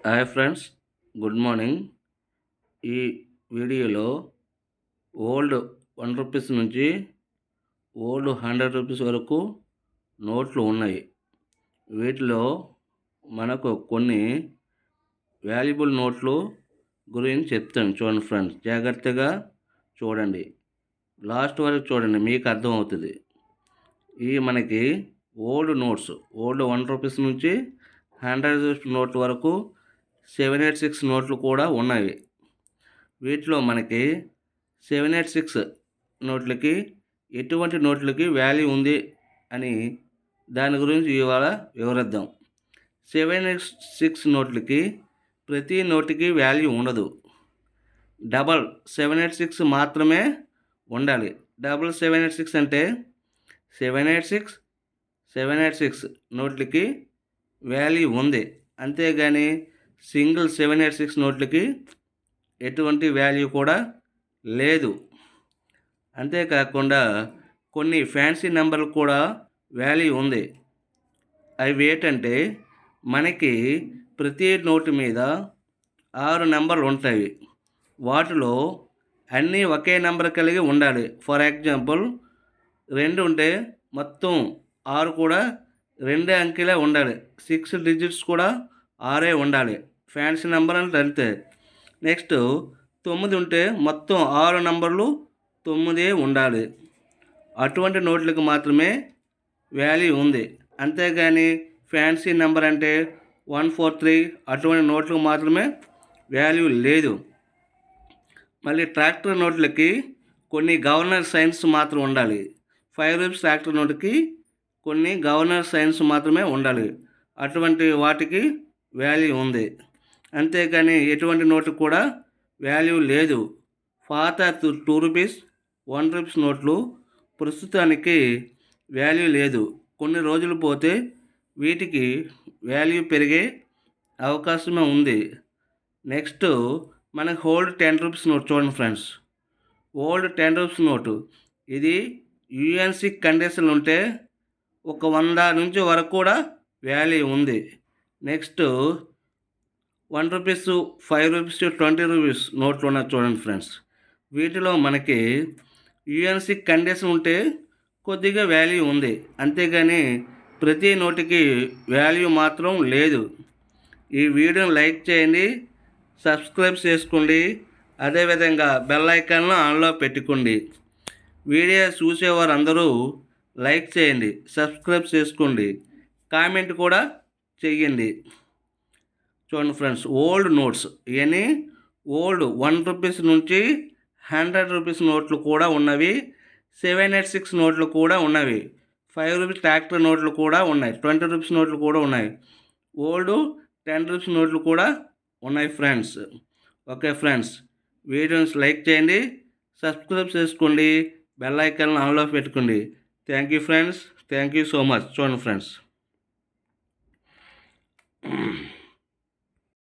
Hi friends, good morning. ఈ వీడియోలో old రూ. 1 నుంచి ఓల్డ్ రూ. 100 వరకు నోట్లు ఉన్నాయి. వీటిలో మనకు కొన్ని వాల్యుబుల్ నోట్లు గురించి చెప్తాను. చూడండి ఫ్రెండ్స్, జాగ్రత్తగా చూడండి, లాస్ట్ వరకు చూడండి, మీకు అర్థమవుతుంది. ఇవి మనకి ఓల్డ్ నోట్స్, ఓల్డ్ రూ. 1 నుంచి 100 నోట్ల వరకు 786 నోట్లు కూడా ఉన్నాయి. వీటిలో మనకి 786 నోట్లకి ఎటువంటి నోట్లకి వాల్యూ ఉంది అని దాని గురించి ఇవాళ వివరిద్దాం. 786 నోట్లకి ప్రతి నోటికి వాల్యూ ఉండదు. డబల్ 786 మాత్రమే ఉండాలి. డబల్ 786 అంటే 786 786 నోట్లకి వాల్యూ ఉంది, అంతేగాని సింగిల్ 786 నోట్లకి ఎటువంటి వాల్యూ కూడా లేదు. అంతేకాకుండా కొన్ని ఫ్యాన్సీ నెంబర్లు కూడా వాల్యూ ఉంది. అవి ఏంటంటే, మనకి ప్రతి నోటు మీద 6 నెంబర్లు ఉంటాయి. వాటిలో అన్నీ ఒకే నెంబర్ కలిగి ఉండాలి. ఫర్ ఎగ్జాంపుల్ 2 ఉంటే మొత్తం 6 కూడా 2 అంకెలే ఉండాలి. 6 డిజిట్స్ కూడా 6 ఉండాలి. ఫ్యాన్సీ నెంబర్ అంటే అంతే. నెక్స్ట్ 9 ఉంటే మొత్తం 6 నెంబర్లు 9 ఉండాలి. అటువంటి నోట్లకు మాత్రమే వాల్యూ ఉంది. అంతేగాని ఫ్యాన్సీ నెంబర్ అంటే 143 అటువంటి నోట్లకు మాత్రమే వాల్యూ లేదు. మళ్ళీ ట్రాక్టర్ నోట్లకి కొన్ని గవర్నర్ సైన్స్ మాత్రం ఉండాలి. 5 రూపీస్ ట్రాక్టర్ నోటుకి కొన్ని గవర్నర్ సైన్స్ మాత్రమే ఉండాలి. అటువంటి వాటికి వాల్యూ ఉంది. అంతేకాని ఎటువంటి నోటు కూడా వాల్యూ లేదు. పాత 2 రూపీస్ 1 రూపీస్ నోట్లు ప్రస్తుతానికి వాల్యూ లేదు. కొన్ని రోజులు పోతే వీటికి వాల్యూ పెరిగే అవకాశమే ఉంది. నెక్స్ట్ మనకి ఓల్డ్ 10 రూపీస్ నోట్ చూడండి ఫ్రెండ్స్. ఓల్డ్ 10 రూపీస్ నోటు ఇది యూఎన్సీ కండిషన్ ఉంటే ఒక 100 నుంచి వరకు కూడా వాల్యూ ఉంది. నెక్స్ట్ 1 రూపీస్ 5 రూపీస్ 20 రూపీస్ నోట్లు ఉన్నాయి చూడండి ఫ్రెండ్స్. వీటిలో మనకి యూఎన్సీ కండిషన్ ఉంటే కొద్దిగా వాల్యూ ఉంది, అంతేగాని ప్రతి నోటికి వాల్యూ మాత్రం లేదు. ఈ వీడియోని లైక్ చేయండి, సబ్స్క్రైబ్ చేసుకోండి, అదేవిధంగా బెల్ ఐకాన్ను ఆన్లో పెట్టుకోండి. వీడియో చూసేవారు అందరూ లైక్ చేయండి, సబ్స్క్రైబ్ చేసుకోండి, కామెంట్ కూడా చెయ్యండి. చూడండి ఫ్రెండ్స్, ఓల్డ్ నోట్స్ ఇవన్నీ ఓల్డ్ 1 రూపీస్ నుంచి 100 రూపీస్ నోట్లు కూడా ఉన్నవి. 786 నోట్లు కూడా ఉన్నవి. 5 రూపీస్ ట్రాక్టర్ నోట్లు కూడా ఉన్నాయి. 20 రూపీస్ నోట్లు కూడా ఉన్నాయి. ఓల్డ్ 10 రూపీస్ నోట్లు కూడా ఉన్నాయి friends. Okay friends, videos like చేయండి, సబ్స్క్రైబ్ చేసుకోండి, బెల్ ఐకాన్ ఆన్లో పెట్టుకోండి. Thank you friends, thank you so much. చూడండి ఫ్రెండ్స్.